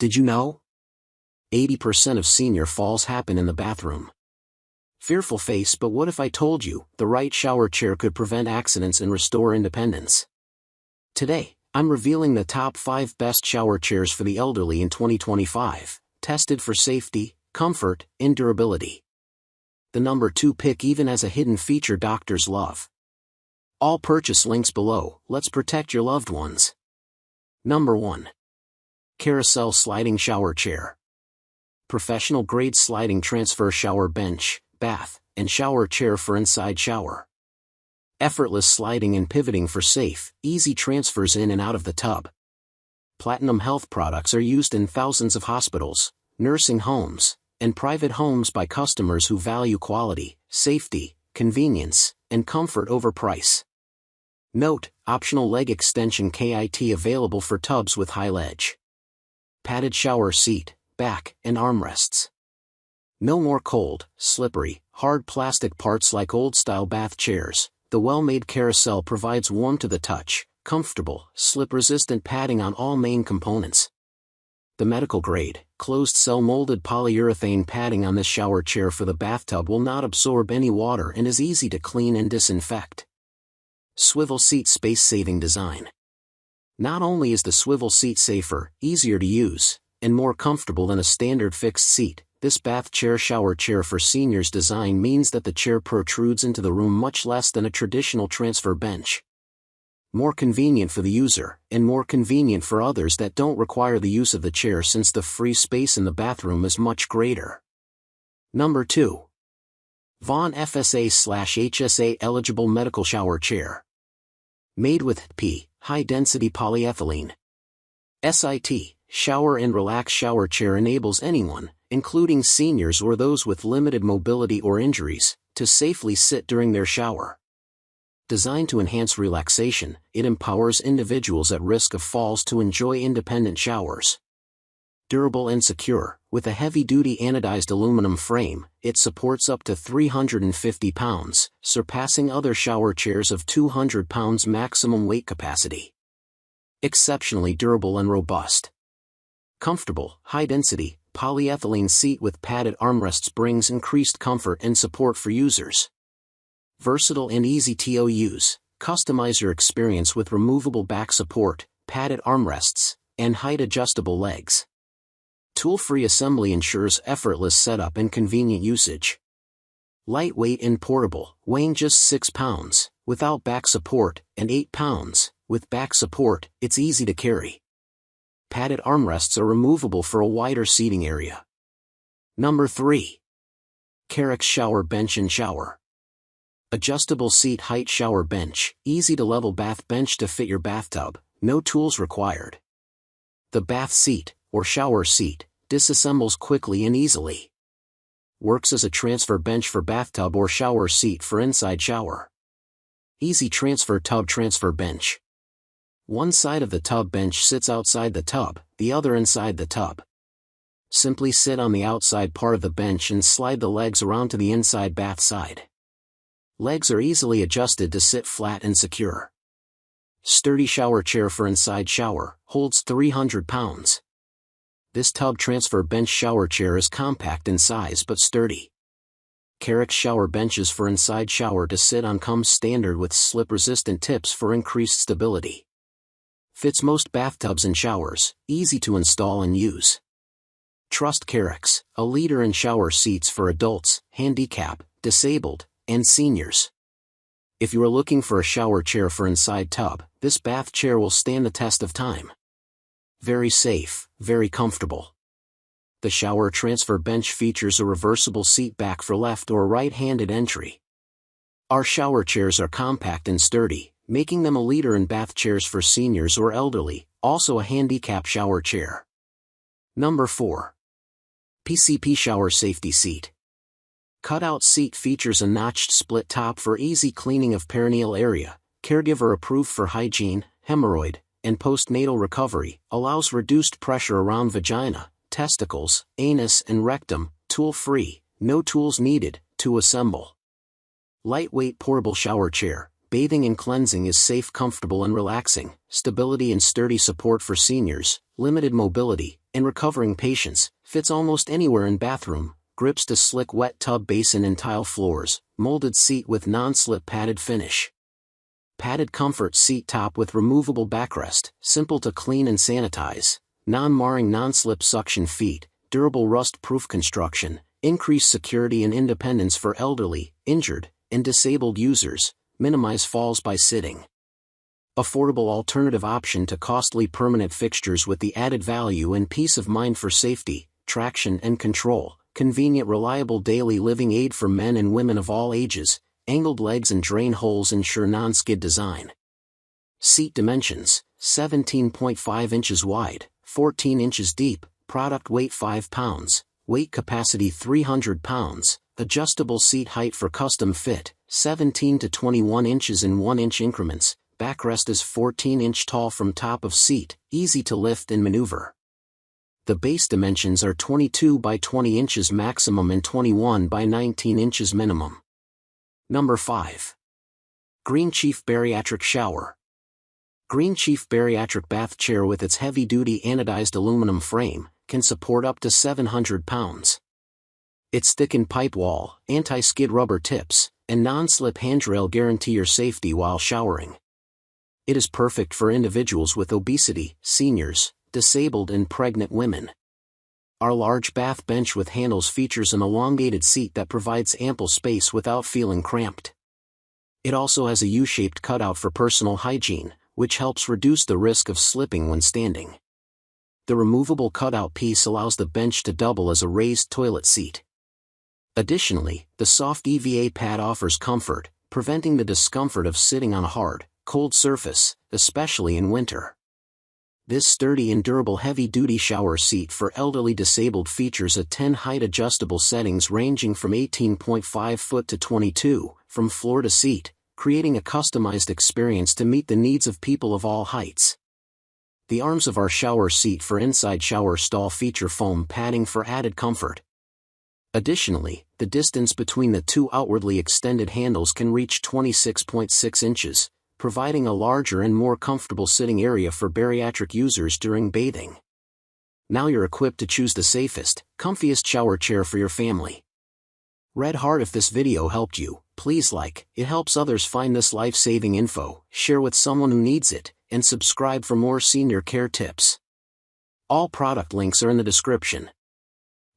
Did you know? 80% of senior falls happen in the bathroom. Fearful face, but what if I told you the right shower chair could prevent accidents and restore independence? Today, I'm revealing the top 5 best shower chairs for the elderly in 2025, tested for safety, comfort, and durability. The number 2 pick even has a hidden feature doctors love. All purchase links below. Let's protect your loved ones. Number 1. Carousel Sliding Shower Chair. Professional grade sliding transfer shower bench, bath, and shower chair for inside shower. Effortless sliding and pivoting for safe, easy transfers in and out of the tub. Platinum Health products are used in thousands of hospitals, nursing homes, and private homes by customers who value quality, safety, convenience, and comfort over price. Note, optional leg extension kit available for tubs with high ledge. Padded shower seat, back, and armrests. No more cold, slippery, hard plastic parts like old-style bath chairs. The well-made Carousel provides warm to the touch, comfortable, slip-resistant padding on all main components. The medical-grade, closed-cell molded polyurethane padding on this shower chair for the bathtub will not absorb any water and is easy to clean and disinfect. Swivel seat space-saving design. Not only is the swivel seat safer, easier to use, and more comfortable than a standard fixed seat, this bath chair shower chair for seniors design means that the chair protrudes into the room much less than a traditional transfer bench. More convenient for the user, and more convenient for others that don't require the use of the chair since the free space in the bathroom is much greater. Number 2. Vaunn FSAHSA Eligible Medical Shower Chair. Made with high-density polyethylene. SIT, Shower and Relax Shower Chair enables anyone, including seniors or those with limited mobility or injuries, to safely sit during their shower. Designed to enhance relaxation, it empowers individuals at risk of falls to enjoy independent showers. Durable and secure, with a heavy-duty anodized aluminum frame, it supports up to 350 pounds, surpassing other shower chairs of 200 pounds maximum weight capacity. Exceptionally durable and robust. Comfortable, high-density, polyethylene seat with padded armrests brings increased comfort and support for users. Versatile and easy to use, customize your experience with removable back support, padded armrests, and height-adjustable legs. Tool-free assembly ensures effortless setup and convenient usage. Lightweight and portable, weighing just 6 pounds, without back support, and 8 pounds, with back support, it's easy to carry. Padded armrests are removable for a wider seating area. Number 3. Carex Shower Bench and Shower. Adjustable seat height shower bench, easy to level bath bench to fit your bathtub, no tools required. The bath seat, or shower seat, disassembles quickly and easily. Works as a transfer bench for bathtub or shower seat for inside shower. Easy transfer tub transfer bench. One side of the tub bench sits outside the tub, the other inside the tub. Simply sit on the outside part of the bench and slide the legs around to the inside bath side. Legs are easily adjusted to sit flat and secure. Sturdy shower chair for inside shower, holds 300 pounds. This tub transfer bench shower chair is compact in size but sturdy. Carex shower benches for inside shower to sit on comes standard with slip-resistant tips for increased stability. Fits most bathtubs and showers, easy to install and use. Trust Carex, a leader in shower seats for adults, handicap, disabled, and seniors. If you are looking for a shower chair for inside tub, this bath chair will stand the test of time. Very safe, very comfortable. The shower transfer bench features a reversible seat back for left or right-handed entry. Our shower chairs are compact and sturdy, making them a leader in bath chairs for seniors or elderly, also a handicap shower chair. Number 4. PCP Shower Safety Seat. Cutout seat features a notched split top for easy cleaning of perineal area, caregiver approved for hygiene, hemorrhoid, and postnatal recovery, allows reduced pressure around vagina, testicles, anus and rectum, tool-free, no tools needed, to assemble. Lightweight portable shower chair, bathing and cleansing is safe, comfortable and relaxing, stability and sturdy support for seniors, limited mobility, and recovering patience, fits almost anywhere in bathroom, grips to slick wet tub basin and tile floors, molded seat with non-slip padded finish. Padded comfort seat top with removable backrest, simple to clean and sanitize, non-marring non-slip suction feet, durable rust-proof construction, increased security and independence for elderly, injured, and disabled users, minimize falls by sitting. Affordable alternative option to costly permanent fixtures with the added value and peace of mind for safety, traction and control, convenient reliable daily living aid for men and women of all ages, angled legs and drain holes ensure non-skid design. Seat dimensions, 17.5 inches wide, 14 inches deep, product weight 5 pounds, weight capacity 300 pounds, adjustable seat height for custom fit, 17 to 21 inches in 1-inch increments, backrest is 14-inch tall from top of seat, easy to lift and maneuver. The base dimensions are 22 by 20 inches maximum and 21 by 19 inches minimum. Number 5. GreenChief Bariatric Shower. GreenChief Bariatric Bath Chair with its heavy-duty anodized aluminum frame, can support up to 700 pounds. Its thickened pipe wall, anti-skid rubber tips, and non-slip handrail guarantee your safety while showering. It is perfect for individuals with obesity, seniors, disabled and pregnant women. Our large bath bench with handles features an elongated seat that provides ample space without feeling cramped. It also has a U-shaped cutout for personal hygiene, which helps reduce the risk of slipping when standing. The removable cutout piece allows the bench to double as a raised toilet seat. Additionally, the soft EVA pad offers comfort, preventing the discomfort of sitting on a hard, cold surface, especially in winter. This sturdy and durable heavy-duty shower seat for elderly disabled features a 10 height adjustable settings ranging from 18.5 foot to 22, from floor to seat, creating a customized experience to meet the needs of people of all heights. The arms of our shower seat for inside shower stall feature foam padding for added comfort. Additionally, the distance between the two outwardly extended handles can reach 26.6 inches, providing a larger and more comfortable sitting area for bariatric users during bathing. Now you're equipped to choose the safest, comfiest shower chair for your family. Red heart if this video helped you, please like, it helps others find this life-saving info, share with someone who needs it, and subscribe for more senior care tips. All product links are in the description.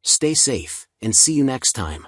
Stay safe, and see you next time.